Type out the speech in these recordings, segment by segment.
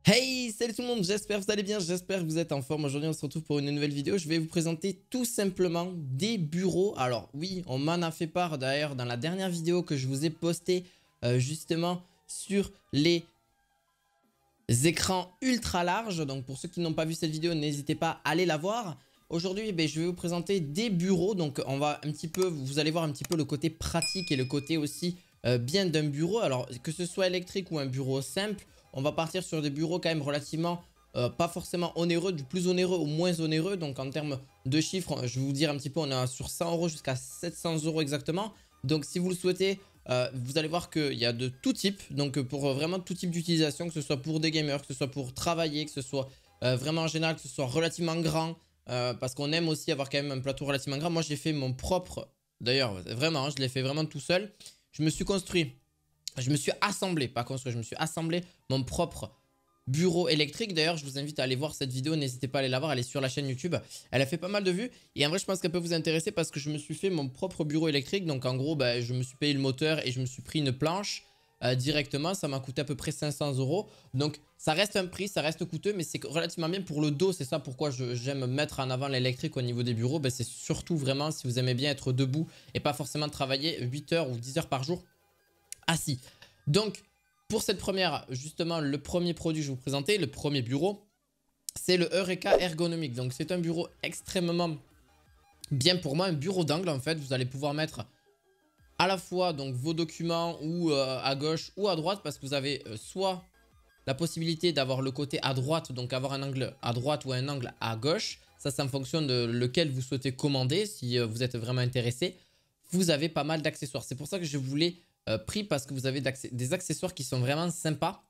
Hey, salut tout le monde, j'espère que vous allez bien, j'espère que vous êtes en forme. Aujourd'hui on se retrouve pour une nouvelle vidéo. Je vais vous présenter tout simplement des bureaux. Alors oui, on m'en a fait part d'ailleurs dans la dernière vidéo que je vous ai postée justement sur les écrans ultra larges. Donc pour ceux qui n'ont pas vu cette vidéo, n'hésitez pas à aller la voir. Aujourd'hui, je vais vous présenter des bureaux. Donc on va un petit peu, vous allez voir un petit peu le côté pratique et le côté aussi bien d'un bureau. Alors que ce soit électrique ou un bureau simple, on va partir sur des bureaux quand même relativement pas forcément onéreux, du plus onéreux au moins onéreux. Donc en termes de chiffres, je vais vous dire un petit peu, on est sur 100 € jusqu'à 700 € exactement. Donc si vous le souhaitez, vous allez voir qu'il y a de tout type. Donc pour vraiment tout type d'utilisation, que ce soit pour des gamers, que ce soit pour travailler, que ce soit vraiment en général, que ce soit relativement grand. Parce qu'on aime aussi avoir quand même un plateau relativement grand. Moi j'ai fait mon propre, d'ailleurs vraiment, je l'ai fait vraiment tout seul. Je me suis construit, je me suis assemblé, pas construit, je me suis assemblé mon propre bureau électrique. D'ailleurs, je vous invite à aller voir cette vidéo. N'hésitez pas à aller la voir. Elle est sur la chaîne YouTube. Elle a fait pas mal de vues. Et en vrai, je pense qu'elle peut vous intéresser parce que je me suis fait mon propre bureau électrique. Donc, en gros, je me suis payé le moteur et je me suis pris une planche directement. Ça m'a coûté à peu près 500 €. Donc, ça reste un prix, ça reste coûteux, mais c'est relativement bien pour le dos. C'est ça pourquoi j'aime mettre en avant l'électrique au niveau des bureaux. C'est surtout vraiment si vous aimez bien être debout et pas forcément travailler 8 heures ou 10 heures par jour assis. Donc, pour cette première, justement, le premier produit que je vais vous présenter, le premier bureau, c'est le Eureka Ergonomique. Donc, c'est un bureau extrêmement bien pour moi, un bureau d'angle en fait. Vous allez pouvoir mettre à la fois donc vos documents ou à gauche ou à droite parce que vous avez soit la possibilité d'avoir le côté à droite, donc avoir un angle à droite ou un angle à gauche. Ça, c'est en fonction de lequel vous souhaitez commander si vous êtes vraiment intéressé. Vous avez pas mal d'accessoires. C'est pour ça que je voulais pris parce que vous avez des accessoires qui sont vraiment sympas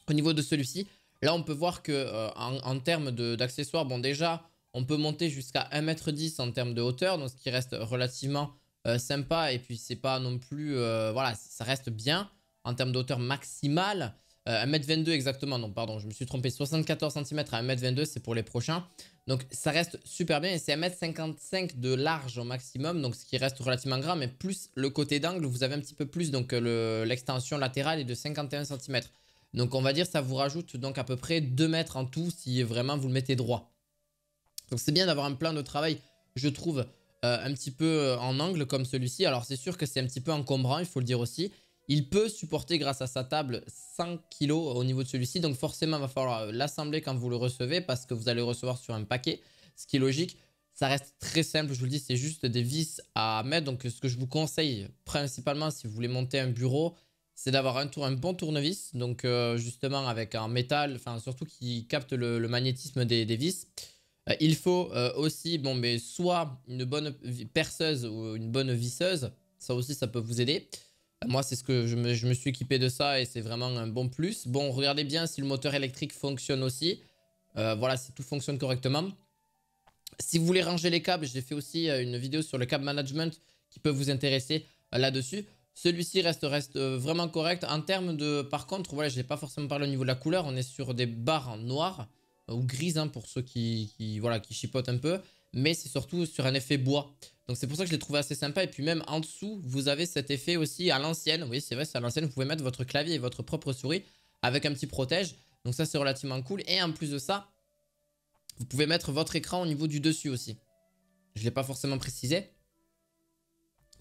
au niveau de celui-ci. Là, on peut voir que en termes d'accessoires, bon déjà, on peut monter jusqu'à 1,10 m en termes de hauteur, donc ce qui reste relativement sympa. Et puis, c'est pas non plus... voilà, ça reste bien en termes de hauteur maximale. 1,22 m exactement, non pardon, je me suis trompé. 74 cm à 1,22 m, c'est pour les prochains. Donc ça reste super bien et c'est 1,55 m de large au maximum, donc ce qui reste relativement grand, mais plus le côté d'angle, vous avez un petit peu plus, donc l'extension latérale est de 51 cm. Donc on va dire ça vous rajoute donc à peu près 2 mètres en tout si vraiment vous le mettez droit. Donc c'est bien d'avoir un plan de travail, je trouve, un petit peu en angle comme celui-ci. Alors c'est sûr que c'est un petit peu encombrant, il faut le dire aussi. Il peut supporter grâce à sa table 100 kg au niveau de celui-ci. Donc forcément, il va falloir l'assembler quand vous le recevez parce que vous allez le recevoir sur un paquet. Ce qui est logique. Ça reste très simple, je vous le dis, c'est juste des vis à mettre. Donc ce que je vous conseille principalement si vous voulez monter un bureau, c'est d'avoir un bon tournevis. Donc justement avec un métal, enfin surtout qui capte le magnétisme des vis. Il faut aussi soit une bonne perceuse ou une bonne visseuse. Ça aussi, ça peut vous aider. Moi, c'est ce que je me suis équipé de ça et c'est vraiment un bon plus. Bon, regardez bien si le moteur électrique fonctionne aussi. Voilà, si tout fonctionne correctement. Si vous voulez ranger les câbles, j'ai fait aussi une vidéo sur le câble management qui peut vous intéresser là-dessus. Celui-ci reste vraiment correct. En termes de... Par contre, voilà, je n'ai pas forcément parlé au niveau de la couleur. On est sur des barres en noir ou grises hein, pour ceux voilà, qui chipotent un peu. Mais c'est surtout sur un effet bois. Donc c'est pour ça que je l'ai trouvé assez sympa. Et puis même en dessous, vous avez cet effet aussi à l'ancienne. Oui, c'est vrai, c'est à l'ancienne. Vous pouvez mettre votre clavier et votre propre souris avec un petit protège. Donc ça, c'est relativement cool. Et en plus de ça, vous pouvez mettre votre écran au niveau du dessus aussi. Je ne l'ai pas forcément précisé.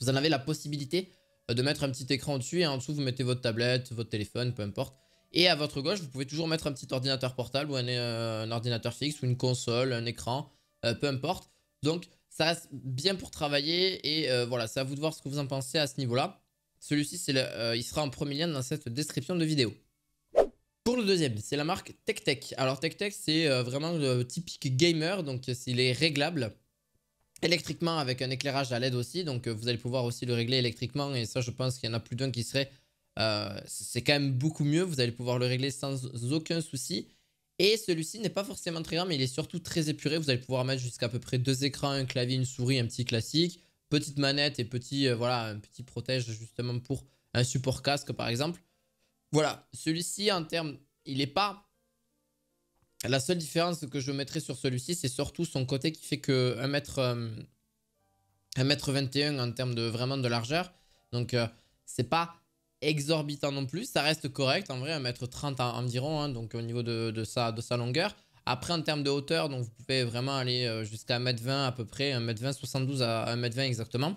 Vous en avez la possibilité de mettre un petit écran au-dessus et en dessous, vous mettez votre tablette, votre téléphone, peu importe. Et à votre gauche, vous pouvez toujours mettre un petit ordinateur portable ou un ordinateur fixe ou une console, un écran, peu importe. Donc, ça reste bien pour travailler et voilà, c'est à vous de voir ce que vous en pensez à ce niveau-là. Celui-ci, il sera en premier lien dans cette description de vidéo. Pour le deuxième, c'est la marque TechTech. Alors TechTech, c'est vraiment le typique gamer, donc il est réglable électriquement avec un éclairage à LED aussi. Donc vous allez pouvoir aussi le régler électriquement et ça, je pense qu'il y en a plus d'un qui serait... c'est quand même beaucoup mieux, vous allez pouvoir le régler sans aucun souci. Et celui-ci n'est pas forcément très grand, mais il est surtout très épuré. Vous allez pouvoir mettre jusqu'à peu près 2 écrans, un clavier, une souris, un petit classique, petite manette et voilà, un petit protège justement pour un support casque par exemple. Voilà, celui-ci en termes, il n'est pas... La seule différence que je mettrais sur celui-ci, c'est surtout son côté qui fait que 1 m 21 en termes de vraiment de largeur. Donc c'est pas exorbitant non plus. Ça reste correct en vrai, 1m30 environ, hein, donc au niveau de sa longueur. Après, en termes de hauteur, donc vous pouvez vraiment aller jusqu'à 1m20 à peu près, 1m20, 72 à 1m20 exactement.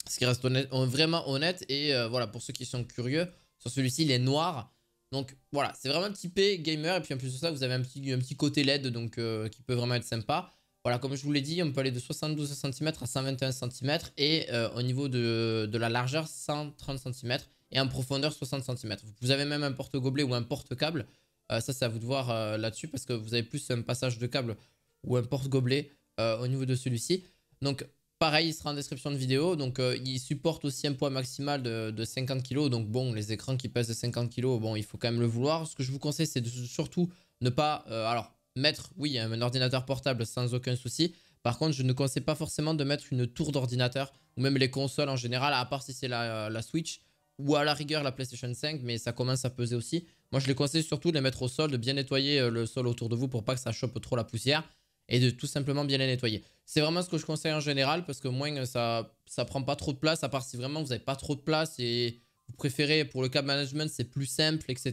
Ce qui reste vraiment honnête. Et voilà, pour ceux qui sont curieux, sur celui-ci, il est noir. Donc voilà, c'est vraiment typé gamer. Et puis en plus de ça, vous avez un petit côté LED donc, qui peut vraiment être sympa. Voilà, comme je vous l'ai dit, on peut aller de 72 cm à 121 cm. Et au niveau de la largeur, 130 cm. Et en profondeur, 60 cm. Vous avez même un porte-gobelet ou un porte-câble. Ça, c'est à vous de voir là-dessus. Parce que vous avez plus un passage de câble ou un porte-gobelet au niveau de celui-ci. Donc pareil, il sera en description de vidéo. Donc, il supporte aussi un poids maximal de 50 kg. Donc, bon, les écrans qui pèsent de 50 kg, bon, il faut quand même le vouloir. Ce que je vous conseille, c'est de surtout ne pas... alors, mettre, oui, un ordinateur portable sans aucun souci. Par contre, je ne conseille pas forcément de mettre une tour d'ordinateur ou même les consoles en général, à part si c'est la Switch ou à la rigueur la PlayStation 5, mais ça commence à peser aussi. Moi, je les conseille surtout de les mettre au sol, de bien nettoyer le sol autour de vous pour pas que ça chope trop la poussière et de tout simplement bien les nettoyer. C'est vraiment ce que je conseille en général parce que moins ça prend pas trop de place, à part si vraiment vous n'avez pas trop de place et vous préférez pour le câble management c'est plus simple, etc.,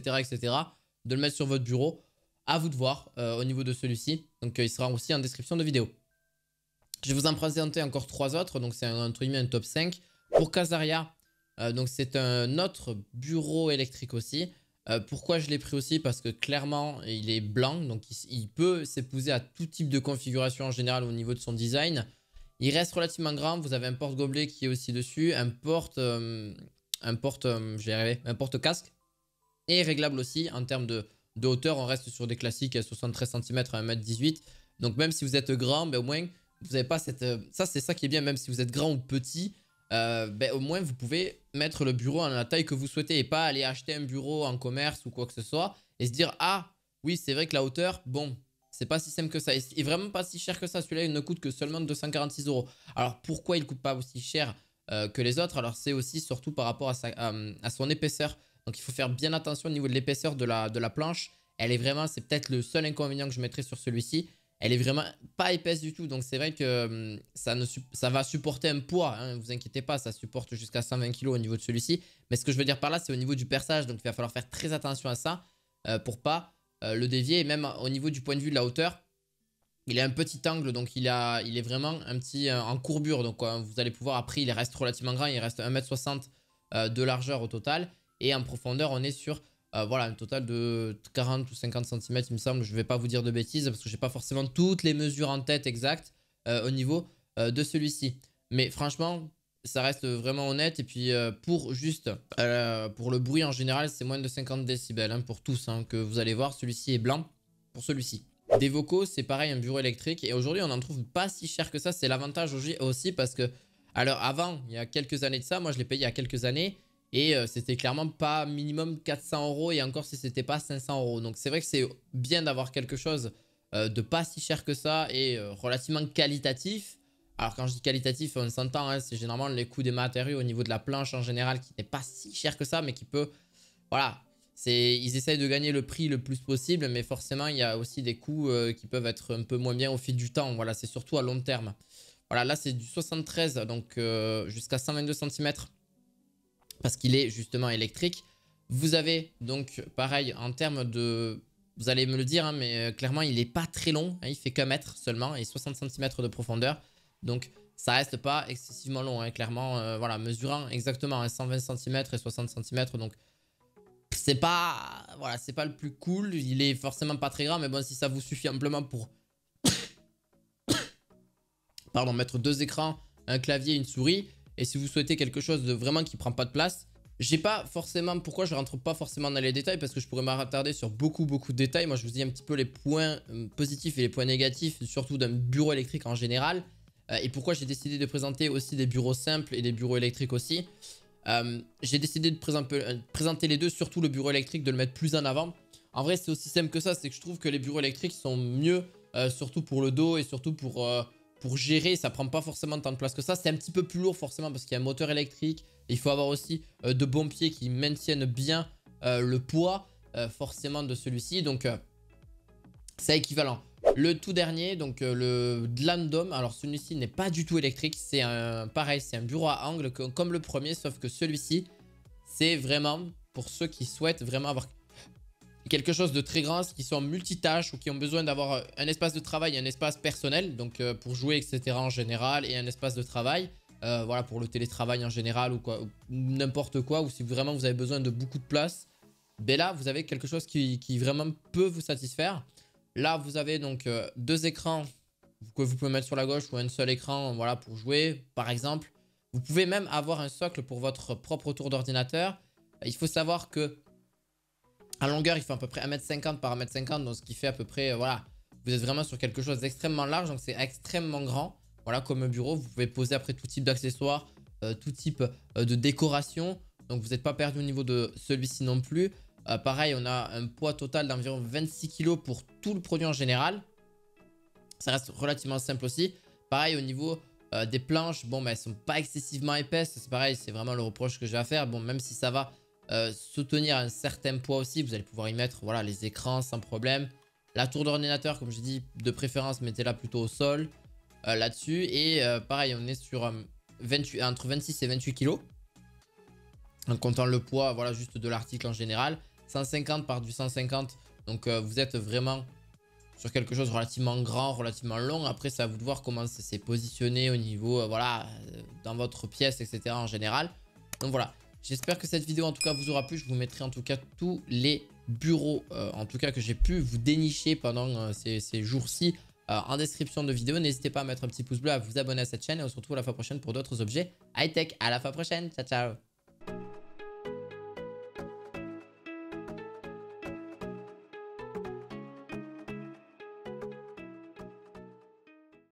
de le mettre sur votre bureau. À vous de voir au niveau de celui-ci. Donc il sera aussi en description de vidéo. Je vais vous en présenter encore 3 autres. Donc c'est un top 5. Pour Casaria, donc c'est un autre bureau électrique aussi. Pourquoi je l'ai pris aussi? Parce que clairement, il est blanc. Donc il peut s'épouser à tout type de configuration en général au niveau de son design. Il reste relativement grand. Vous avez un porte-gobelet qui est aussi dessus. Un porte-casque. Et réglable aussi en termes de hauteur. On reste sur des classiques à 73 cm à 1m18. Donc même si vous êtes grand, ben, au moins vous n'avez pas cette... ça c'est ça qui est bien, même si vous êtes grand ou petit. Ben, au moins vous pouvez mettre le bureau à la taille que vous souhaitez et pas aller acheter un bureau en commerce ou quoi que ce soit et se dire ah oui c'est vrai que la hauteur bon c'est pas si simple que ça et vraiment pas si cher que ça. Celui-là il ne coûte que seulement 246 €. Alors pourquoi il coûte pas aussi cher que les autres? Alors c'est aussi surtout par rapport à son épaisseur. Donc il faut faire bien attention au niveau de l'épaisseur de la planche. Elle est vraiment, c'est peut-être le seul inconvénient que je mettrais sur celui-ci. Elle est vraiment pas épaisse du tout. Donc c'est vrai que ça va supporter un poids. Ne vous inquiétez pas, ça supporte jusqu'à 120 kg au niveau de celui-ci. Mais ce que je veux dire par là, c'est au niveau du perçage. Donc il va falloir faire très attention à ça pour pas le dévier. Et même au niveau du point de vue de la hauteur, il a un petit angle. Donc il est vraiment un petit en courbure. Donc vous allez pouvoir, après il reste relativement grand. Il reste 1m60 de largeur au total. Et en profondeur, on est sur... voilà, un total de 40 ou 50 cm, il me semble. Je ne vais pas vous dire de bêtises parce que je n'ai pas forcément toutes les mesures en tête exactes au niveau de celui-ci. Mais franchement, ça reste vraiment honnête. Et puis, pour le bruit en général, c'est moins de 50 décibels hein, pour tous hein, que vous allez voir. Celui-ci est blanc pour celui-ci. Des vocaux, c'est pareil, un bureau électrique. Et aujourd'hui, on n'en trouve pas si cher que ça. C'est l'avantage aussi parce que, alors avant, il y a quelques années de ça, moi je l'ai payé il y a quelques années. Et c'était clairement pas minimum 400 € et encore si c'était pas 500 €. Donc c'est vrai que c'est bien d'avoir quelque chose de pas si cher que ça et relativement qualitatif. Alors quand je dis qualitatif, on s'entend, hein, c'est généralement les coûts des matériaux au niveau de la planche en général qui n'est pas si cher que ça, mais qui peut... Voilà, ils essayent de gagner le prix le plus possible, mais forcément il y a aussi des coûts qui peuvent être un peu moins bien au fil du temps. Voilà, c'est surtout à long terme. Voilà, là c'est du 73, donc jusqu'à 122 cm. Parce qu'il est justement électrique. Vous avez donc pareil en termes de... Vous allez me le dire, hein, mais clairement il n'est pas très long. Hein, il fait qu'1 mètre seulement et 60 cm de profondeur. Donc ça reste pas excessivement long. Hein, clairement, voilà, mesurant exactement 120 cm et 60 cm. Donc c'est pas, voilà, c'est pas le plus cool. Il est forcément pas très grand. Mais bon, si ça vous suffit amplement pour... Pardon, mettre 2 écrans, un clavier, une souris... Et si vous souhaitez quelque chose de vraiment qui prend pas de place, j'ai pas forcément... Pourquoi je rentre pas forcément dans les détails? Parce que je pourrais m'attarder sur beaucoup de détails. Moi je vous dis un petit peu les points positifs et les points négatifs, surtout d'un bureau électrique en général. Et pourquoi j'ai décidé de présenter aussi des bureaux simples et des bureaux électriques aussi. J'ai décidé de présenter les deux, surtout le bureau électrique, de le mettre plus en avant. En vrai c'est aussi simple que ça, c'est que je trouve que les bureaux électriques sont mieux, surtout pour le dos et surtout pour gérer, ça prend pas forcément tant de place que ça. C'est un petit peu plus lourd forcément parce qu'il y a un moteur électrique. Il faut avoir aussi de bons pieds qui maintiennent bien le poids forcément de celui-ci. Donc c'est équivalent. Le tout dernier, donc le Glandom. Alors celui-ci n'est pas du tout électrique. C'est pareil, c'est un bureau à angle comme le premier. Sauf que celui-ci, c'est vraiment pour ceux qui souhaitent vraiment avoir quelque chose de très grand, qui sont multitâches ou qui ont besoin d'avoir un espace de travail et un espace personnel, donc pour jouer, etc. en général, et un espace de travail. Voilà, pour le télétravail en général ou quoi, ou n'importe quoi, ou si vraiment vous avez besoin de beaucoup de place, ben là, vous avez quelque chose qui vraiment peut vous satisfaire. Là, vous avez donc deux écrans que vous pouvez mettre sur la gauche ou un seul écran, voilà, pour jouer, par exemple. Vous pouvez même avoir un socle pour votre propre tour d'ordinateur. Il faut savoir que en longueur, il fait à peu près 1,50 m par 1,50 m, donc ce qui fait à peu près, voilà, vous êtes vraiment sur quelque chose d'extrêmement large, donc c'est extrêmement grand. Voilà, comme un bureau, vous pouvez poser après tout type d'accessoires, tout type de décoration. Donc vous n'êtes pas perdu au niveau de celui-ci non plus. Pareil, on a un poids total d'environ 26 kg pour tout le produit en général. Ça reste relativement simple aussi. Pareil, au niveau des planches, bon, elles ne sont pas excessivement épaisses. C'est pareil, c'est vraiment le reproche que j'ai à faire. Bon, même si ça va soutenir un certain poids aussi, vous allez pouvoir y mettre voilà, les écrans sans problème. La tour d'ordinateur, comme je dis, de préférence, mettez-la plutôt au sol là-dessus. Et pareil, on est sur entre 26 et 28 kg. En comptant le poids, voilà, juste de l'article en général. 150 par du 150. Donc vous êtes vraiment sur quelque chose de relativement grand, relativement long. Après, c'est à vous de voir comment c'est positionné au niveau, voilà, dans votre pièce, etc. en général. Donc voilà, j'espère que cette vidéo en tout cas vous aura plu. Je vous mettrai en tout cas tous les bureaux, en tout cas que j'ai pu vous dénicher pendant ces jours-ci en description de vidéo. N'hésitez pas à mettre un petit pouce bleu, à vous abonner à cette chaîne et on se retrouve la fois prochaine pour d'autres objets high-tech. À la fois prochaine, ciao ciao.